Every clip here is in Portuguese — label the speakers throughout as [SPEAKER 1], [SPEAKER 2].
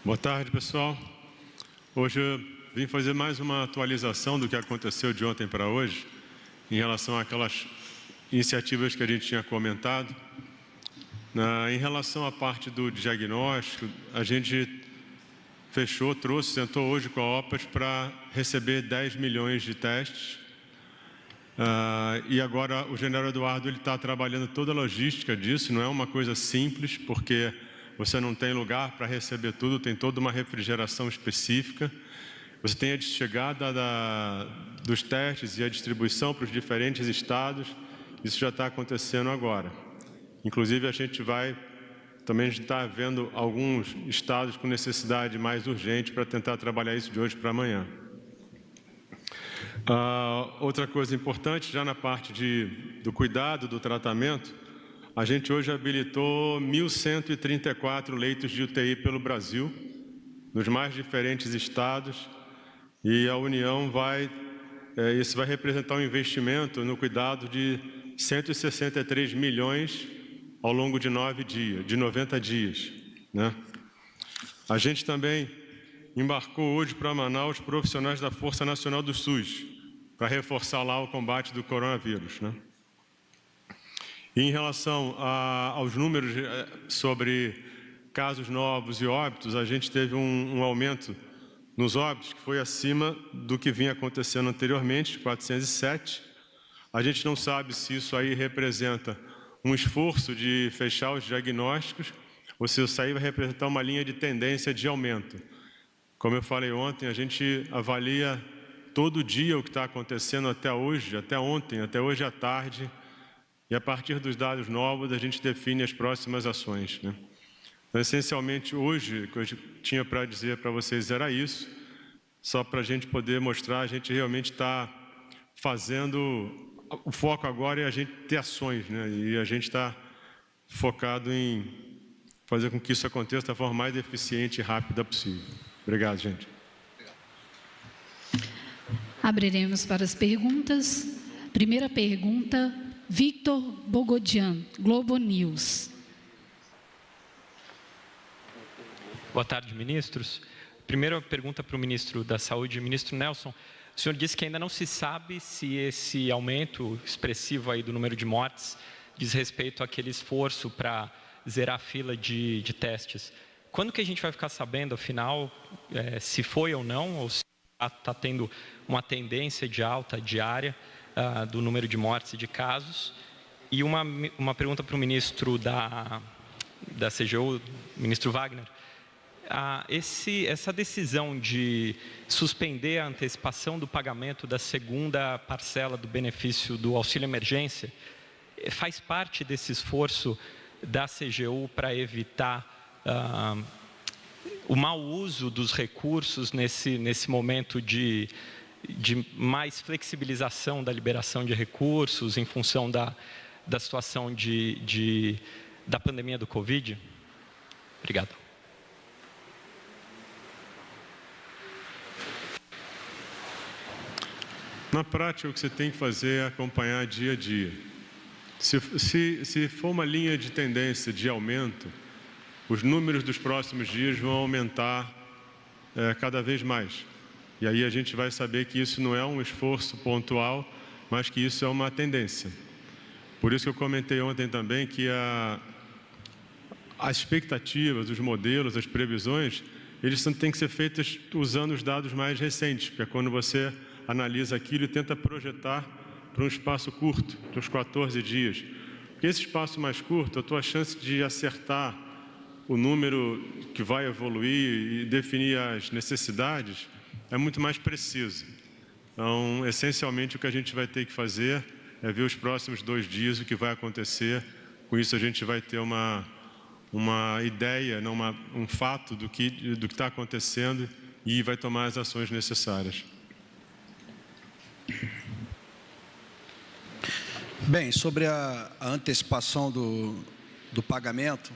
[SPEAKER 1] Boa tarde, pessoal. Hoje eu vim fazer mais uma atualização do que aconteceu de ontem para hoje, em relação àquelas iniciativas que a gente tinha comentado. Em relação à parte do diagnóstico, a gente sentou hoje com a OPAS para receber 10 milhões de testes. E agora o general Eduardo está trabalhando toda a logística disso, não é uma coisa simples, porque você não tem lugar para receber tudo, tem toda uma refrigeração específica. Você tem a chegada dos testes e a distribuição para os diferentes estados, isso já está acontecendo agora. Inclusive, a gente vai também estar vendo alguns estados com necessidade mais urgente para tentar trabalhar isso de hoje para amanhã. Outra coisa importante, já na parte do cuidado, do tratamento, a gente hoje habilitou 1.134 leitos de UTI pelo Brasil, nos mais diferentes estados, e a União isso vai representar um investimento no cuidado de 163 milhões ao longo de 90 dias. Né? A gente também embarcou hoje para Manaus profissionais da Força Nacional do SUS, para reforçar lá o combate do coronavírus. Né? E em relação aos números sobre casos novos e óbitos, a gente teve um aumento nos óbitos que foi acima do que vinha acontecendo anteriormente, 407. A gente não sabe se isso aí representa um esforço de fechar os diagnósticos ou se isso aí vai representar uma linha de tendência de aumento. Como eu falei ontem, a gente avalia todo dia o que está acontecendo até hoje, até ontem, até hoje à tarde, e a partir dos dados novos a gente define as próximas ações. Né? Então, essencialmente, hoje, o que eu tinha para dizer para vocês era isso, só para a gente poder mostrar, a gente realmente está fazendo, o foco agora é a gente ter ações, né? E a gente está focado em fazer com que isso aconteça da forma mais eficiente e rápida possível. Obrigado, gente.
[SPEAKER 2] Abriremos para as perguntas. Primeira pergunta, Victor Bogodian, Globo News.
[SPEAKER 3] Boa tarde, ministros. Primeira pergunta para o ministro da Saúde, ministro Nelson. O senhor disse que ainda não se sabe se esse aumento expressivo aí do número de mortes diz respeito àquele esforço para zerar a fila de testes. Quando que a gente vai ficar sabendo, afinal, se foi ou não, ou se está tendo uma tendência de alta diária do número de mortes e de casos? E uma pergunta para o ministro da CGU, ministro Wagner. Essa decisão de suspender a antecipação do pagamento da segunda parcela do benefício do auxílio emergência faz parte desse esforço da CGU para evitar o mau uso dos recursos nesse momento de mais flexibilização da liberação de recursos em função da situação da pandemia do Covid? Obrigado.
[SPEAKER 1] Na prática, o que você tem que fazer é acompanhar dia a dia. Se for uma linha de tendência de aumento, os números dos próximos dias vão aumentar cada vez mais. E aí a gente vai saber que isso não é um esforço pontual, mas que isso é uma tendência. Por isso que eu comentei ontem também que as expectativas, os modelos, as previsões, eles têm que ser feitos usando os dados mais recentes, porque é quando você analisa aquilo e tenta projetar para um espaço curto, para uns 14 dias. Porque esse espaço mais curto, a tua chance de acertar o número que vai evoluir e definir as necessidades é muito mais preciso. Então, essencialmente, o que a gente vai ter que fazer é ver os próximos 2 dias o que vai acontecer. Com isso, a gente vai ter uma ideia, um fato do que está acontecendo e vai tomar as ações necessárias.
[SPEAKER 4] Bem, sobre a antecipação do pagamento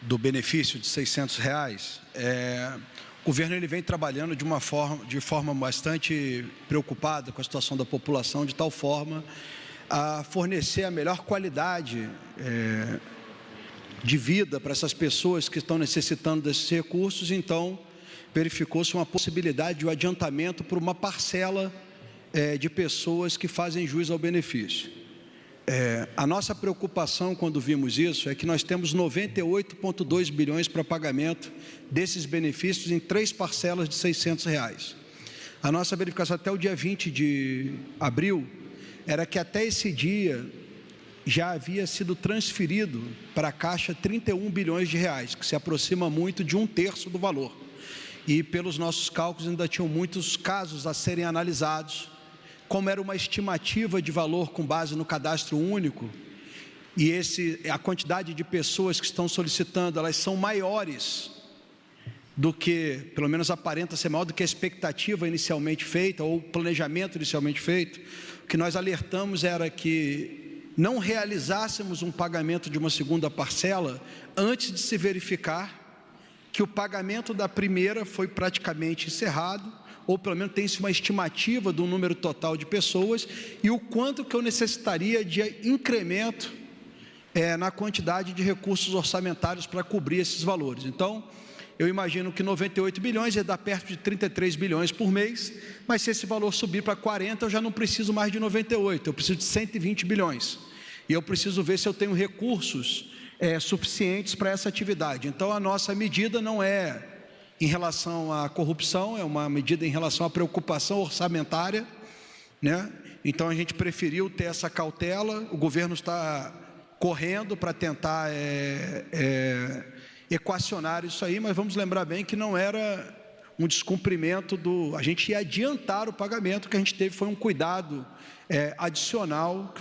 [SPEAKER 4] do benefício de R$600, o governo ele vem trabalhando de forma bastante preocupada com a situação da população, de tal forma a fornecer a melhor qualidade de vida para essas pessoas que estão necessitando desses recursos, então verificou-se uma possibilidade de um adiantamento por uma parcela de pessoas que fazem jus ao benefício. A nossa preocupação quando vimos isso é que nós temos 98,2 bilhões para pagamento desses benefícios em 3 parcelas de R$600. A nossa verificação até o dia 20 de abril era que até esse dia já havia sido transferido para a Caixa 31 bilhões de reais, que se aproxima muito de 1/3 do valor. E pelos nossos cálculos ainda tinham muitos casos a serem analisados. Como era uma estimativa de valor com base no cadastro único, e a quantidade de pessoas que estão solicitando, elas são maiores do que, pelo menos aparenta ser maior do que a expectativa inicialmente feita, ou o planejamento inicialmente feito, o que nós alertamos era que não realizássemos um pagamento de uma segunda parcela antes de se verificar que o pagamento da primeira foi praticamente encerrado, ou pelo menos tem-se uma estimativa do número total de pessoas e o quanto que eu necessitaria de incremento na quantidade de recursos orçamentários para cobrir esses valores. Então, eu imagino que 98 bilhões ia dar perto de 33 bilhões por mês, mas se esse valor subir para 40, eu já não preciso mais de 98, eu preciso de 120 bilhões. E eu preciso ver se eu tenho recursos suficientes para essa atividade. Então, a nossa medida não é em relação à corrupção, é uma medida em relação à preocupação orçamentária, né? Então a gente preferiu ter essa cautela. O governo está correndo para tentar equacionar isso aí, mas vamos lembrar bem que não era um descumprimento a gente ia adiantar o pagamento. O que a gente teve foi um cuidado adicional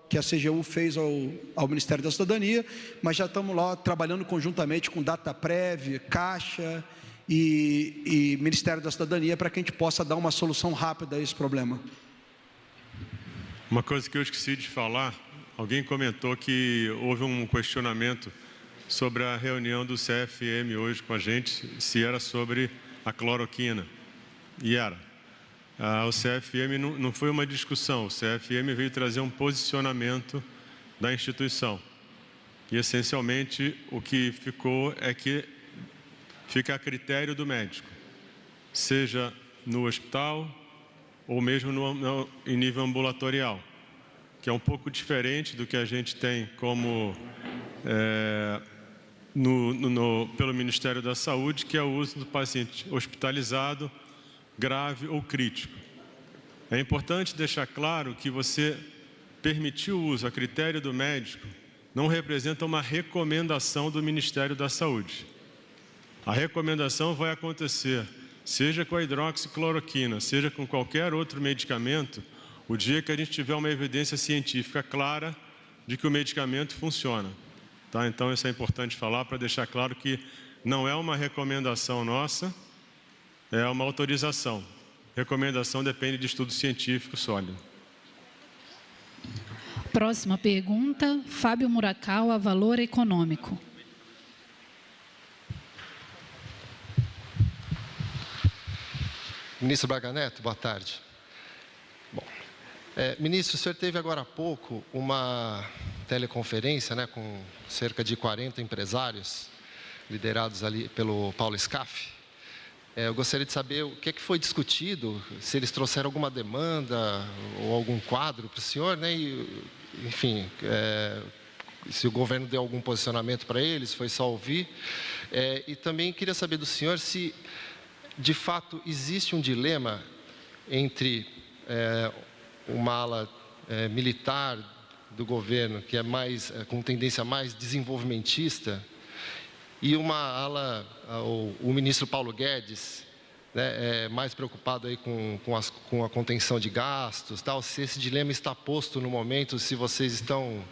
[SPEAKER 4] que a CGU fez ao Ministério da Cidadania, mas já estamos lá trabalhando conjuntamente com Dataprev, Caixa e Ministério da Cidadania para que a gente possa dar uma solução rápida a esse problema.
[SPEAKER 1] Uma coisa que eu esqueci de falar, alguém comentou que houve um questionamento sobre a reunião do CFM hoje com a gente, se era sobre a cloroquina, e era. O CFM não foi uma discussão, o CFM veio trazer um posicionamento da instituição, e essencialmente o que ficou é que fica a critério do médico, seja no hospital ou mesmo em nível ambulatorial, que é um pouco diferente do que a gente tem como pelo Ministério da Saúde, que é o uso do paciente hospitalizado, grave ou crítico. É importante deixar claro que você permitir o uso a critério do médico não representa uma recomendação do Ministério da Saúde. A recomendação vai acontecer, seja com a hidroxicloroquina, seja com qualquer outro medicamento, o dia que a gente tiver uma evidência científica clara de que o medicamento funciona. Tá? Então, isso é importante falar para deixar claro que não é uma recomendação nossa, é uma autorização. Recomendação depende de estudo científico sólido.
[SPEAKER 2] Próxima pergunta, Fábio Murakawa, Valor Econômico.
[SPEAKER 5] Ministro Braga Neto, boa tarde. Bom, ministro, o senhor teve agora há pouco uma teleconferência, né, com cerca de 40 empresários, liderados ali pelo Paulo Scaff. Eu gostaria de saber o que foi discutido, se eles trouxeram alguma demanda ou algum quadro para o senhor, né, e, enfim, se o governo deu algum posicionamento para eles, foi só ouvir. E também queria saber do senhor se, de fato, existe um dilema entre uma ala militar do governo, que é mais com tendência mais desenvolvimentista, e uma ala, o ministro Paulo Guedes, né, mais preocupado aí com a contenção de gastos, tal. Se esse dilema está posto no momento, se vocês estão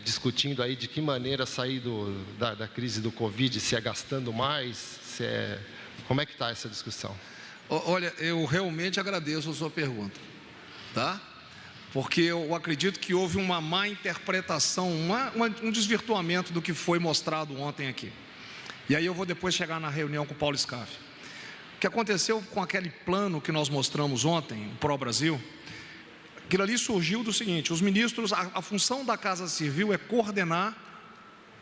[SPEAKER 5] discutindo aí de que maneira sair da crise do Covid, se é gastando mais, como é que está essa discussão?
[SPEAKER 6] Olha, eu realmente agradeço a sua pergunta, tá? Porque eu acredito que houve uma má interpretação, um desvirtuamento do que foi mostrado ontem aqui. E aí eu vou depois chegar na reunião com o Paulo Scaff. O que aconteceu com aquele plano que nós mostramos ontem, o Pro Brasil, aquilo ali surgiu do seguinte: os ministros, a função da Casa Civil é coordenar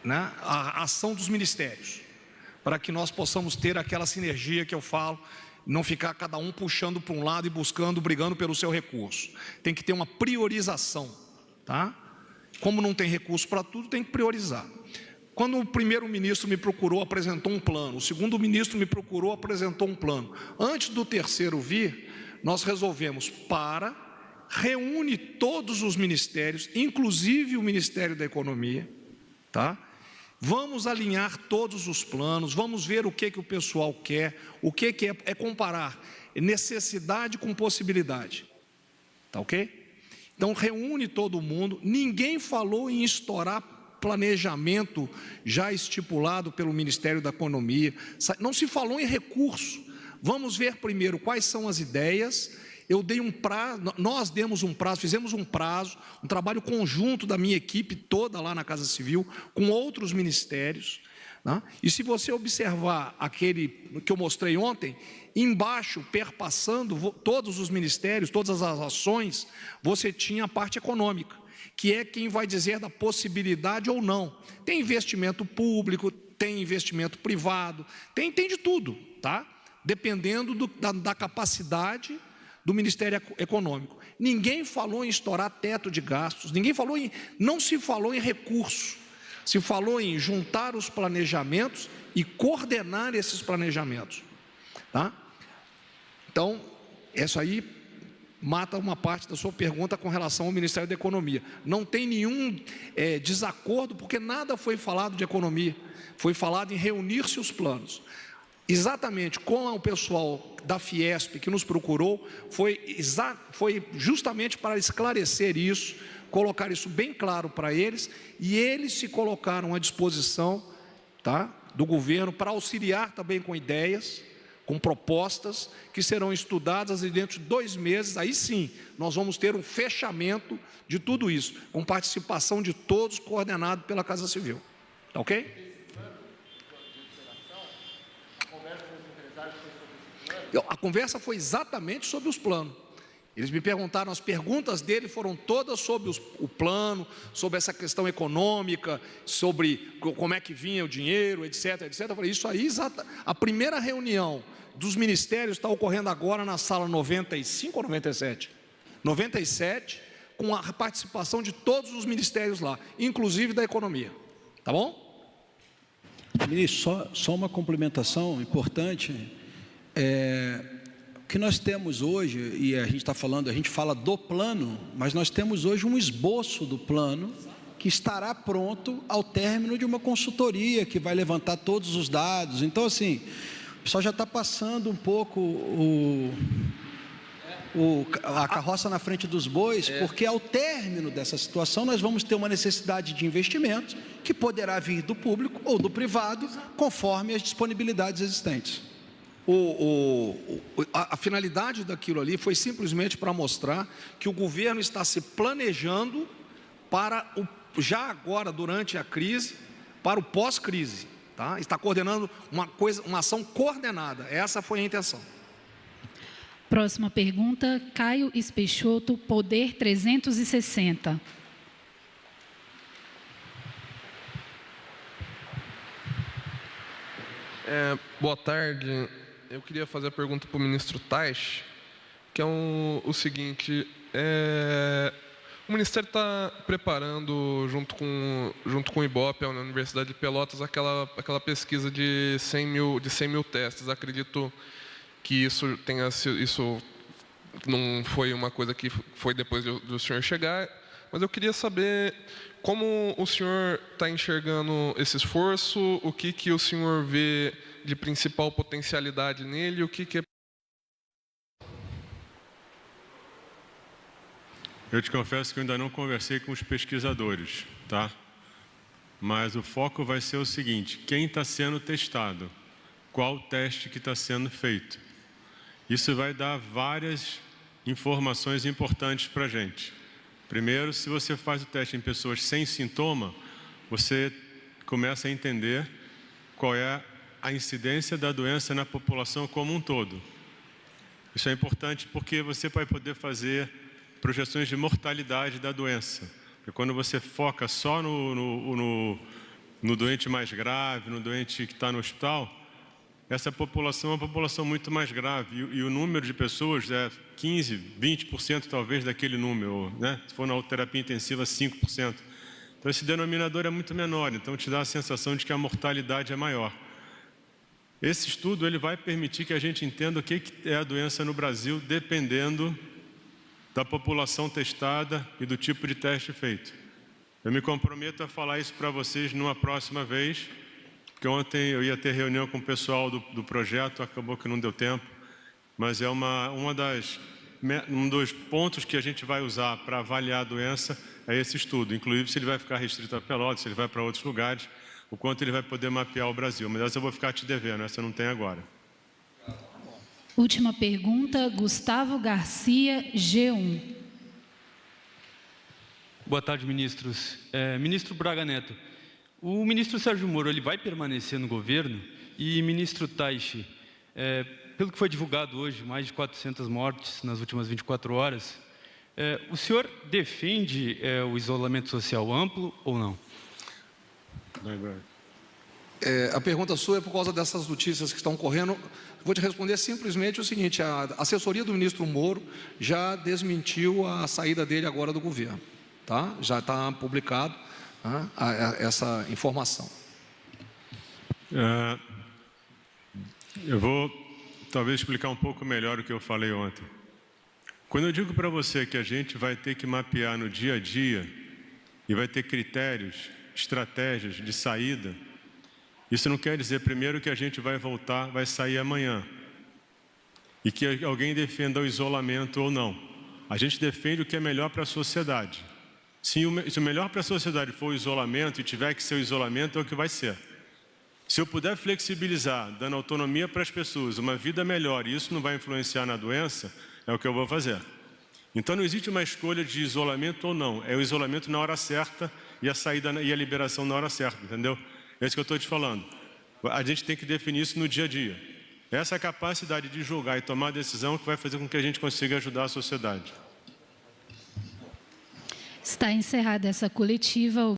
[SPEAKER 6] né, a ação dos ministérios, para que nós possamos ter aquela sinergia que eu falo, não ficar cada um puxando para um lado e buscando, brigando pelo seu recurso. Tem que ter uma priorização, tá? Como não tem recurso para tudo, tem que priorizar. Quando o primeiro-ministro me procurou, apresentou um plano. O segundo-ministro me procurou, apresentou um plano. Antes do terceiro vir, nós resolvemos reúne todos os ministérios, inclusive o Ministério da Economia, tá? Vamos alinhar todos os planos, vamos ver o que o pessoal quer, o que é comparar necessidade com possibilidade, tá ok? Então reúne todo mundo, ninguém falou em estourar planejamento já estipulado pelo Ministério da Economia, não se falou em recurso. Vamos ver primeiro quais são as ideias. Eu dei um prazo, nós demos um prazo, fizemos um prazo, um trabalho conjunto da minha equipe toda lá na Casa Civil, com outros ministérios, né? E se você observar aquele que eu mostrei ontem, embaixo, perpassando todos os ministérios, todas as ações, você tinha a parte econômica, que é quem vai dizer da possibilidade ou não. Tem investimento público, tem investimento privado, tem de tudo, tá? Dependendo da capacidade do Ministério Econômico. Ninguém falou em estourar teto de gastos, não se falou em recurso, se falou em juntar os planejamentos e coordenar esses planejamentos, tá? Então, isso aí mata uma parte da sua pergunta com relação ao Ministério da Economia. Não tem nenhum desacordo, porque nada foi falado de economia, foi falado em reunir-se os planos. Exatamente com o pessoal da Fiesp que nos procurou, foi justamente para esclarecer isso, colocar isso bem claro para eles, e eles se colocaram à disposição, tá, do governo para auxiliar também com ideias, com propostas que serão estudadas e dentro de 2 meses, aí sim, nós vamos ter um fechamento de tudo isso, com participação de todos, coordenado pela Casa Civil. Tá ok? A conversa foi exatamente sobre os planos. Eles me perguntaram, as perguntas dele foram todas sobre o plano, sobre essa questão econômica, sobre como é que vinha o dinheiro, etc, etc. Eu falei, isso aí, a primeira reunião dos ministérios está ocorrendo agora na sala 95 ou 97? 97, com a participação de todos os ministérios lá, inclusive da economia. Tá bom?
[SPEAKER 4] Ministro, só uma complementação importante. O que nós temos hoje, e a gente fala do plano, mas nós temos hoje um esboço do plano que estará pronto ao término de uma consultoria que vai levantar todos os dados. Então, assim, o pessoal já está passando um pouco a carroça na frente dos bois, porque ao término dessa situação nós vamos ter uma necessidade de investimento que poderá vir do público ou do privado, conforme as disponibilidades existentes.
[SPEAKER 6] A finalidade daquilo ali foi simplesmente para mostrar que o governo está se planejando para já agora, durante a crise, para o pós-crise, tá? Está coordenando uma ação coordenada. Essa foi a intenção.
[SPEAKER 2] Próxima pergunta, Caio Espeixoto, Poder 360.
[SPEAKER 7] Boa tarde. Eu queria fazer a pergunta para o ministro Tais, que é o seguinte: o Ministério está preparando, junto com o IBOP, a Universidade de Pelotas, aquela pesquisa de 100 mil testes. Acredito que isso não foi uma coisa que foi depois do senhor chegar, mas eu queria saber como o senhor está enxergando esse esforço, o que o senhor vê de principal potencialidade nele, o que é...
[SPEAKER 1] Eu te confesso que eu ainda não conversei com os pesquisadores, tá? Mas o foco vai ser o seguinte: quem está sendo testado, qual teste que está sendo feito. Isso vai dar várias informações importantes para a gente. Primeiro, se você faz o teste em pessoas sem sintoma, você começa a entender qual é a incidência da doença na população como um todo. Isso é importante porque você vai poder fazer projeções de mortalidade da doença. Porque quando você foca só no doente mais grave, no doente que está no hospital, essa população é uma população muito mais grave e o número de pessoas é 15%, 20% talvez daquele número, né? Se for na terapia intensiva, 5%. Então esse denominador é muito menor, então te dá a sensação de que a mortalidade é maior. Esse estudo ele vai permitir que a gente entenda o que é a doença no Brasil, dependendo da população testada e do tipo de teste feito. Eu me comprometo a falar isso para vocês numa próxima vez, porque ontem eu ia ter reunião com o pessoal do projeto, acabou que não deu tempo, mas é um dos pontos que a gente vai usar para avaliar a doença é esse estudo, inclusive se ele vai ficar restrito a Pelotas, se ele vai para outros lugares, o quanto ele vai poder mapear o Brasil. Mas essa eu vou ficar te devendo, essa eu não tenho agora.
[SPEAKER 2] Última pergunta, Gustavo Garcia, G1.
[SPEAKER 8] Boa tarde, ministros. Ministro Braga Neto, o ministro Sérgio Moro ele vai permanecer no governo? E ministro Taishi, pelo que foi divulgado hoje, mais de 400 mortes nas últimas 24 horas, o senhor defende o isolamento social amplo ou não?
[SPEAKER 6] A pergunta sua é por causa dessas notícias que estão correndo. Vou te responder simplesmente o seguinte: a assessoria do ministro Moro já desmentiu a saída dele agora do governo, tá? Já está publicado essa informação.
[SPEAKER 1] Eu vou talvez explicar um pouco melhor o que eu falei ontem. Quando eu digo para você que a gente vai ter que mapear no dia a dia e vai ter critérios, estratégias de saída, isso não quer dizer, primeiro, que a gente vai voltar, vai sair amanhã e que alguém defenda o isolamento ou não. A gente defende o que é melhor para a sociedade. Se o melhor para a sociedade for o isolamento e tiver que ser o isolamento, é o que vai ser. Se eu puder flexibilizar, dando autonomia para as pessoas, uma vida melhor, e isso não vai influenciar na doença, é o que eu vou fazer. Então não existe uma escolha de isolamento ou não, é o isolamento na hora certa e a saída e a liberação na hora certa, entendeu? É isso que eu estou te falando. A gente tem que definir isso no dia a dia. Essa capacidade de julgar e tomar decisão que vai fazer com que a gente consiga ajudar a sociedade.
[SPEAKER 2] Está encerrada essa coletiva.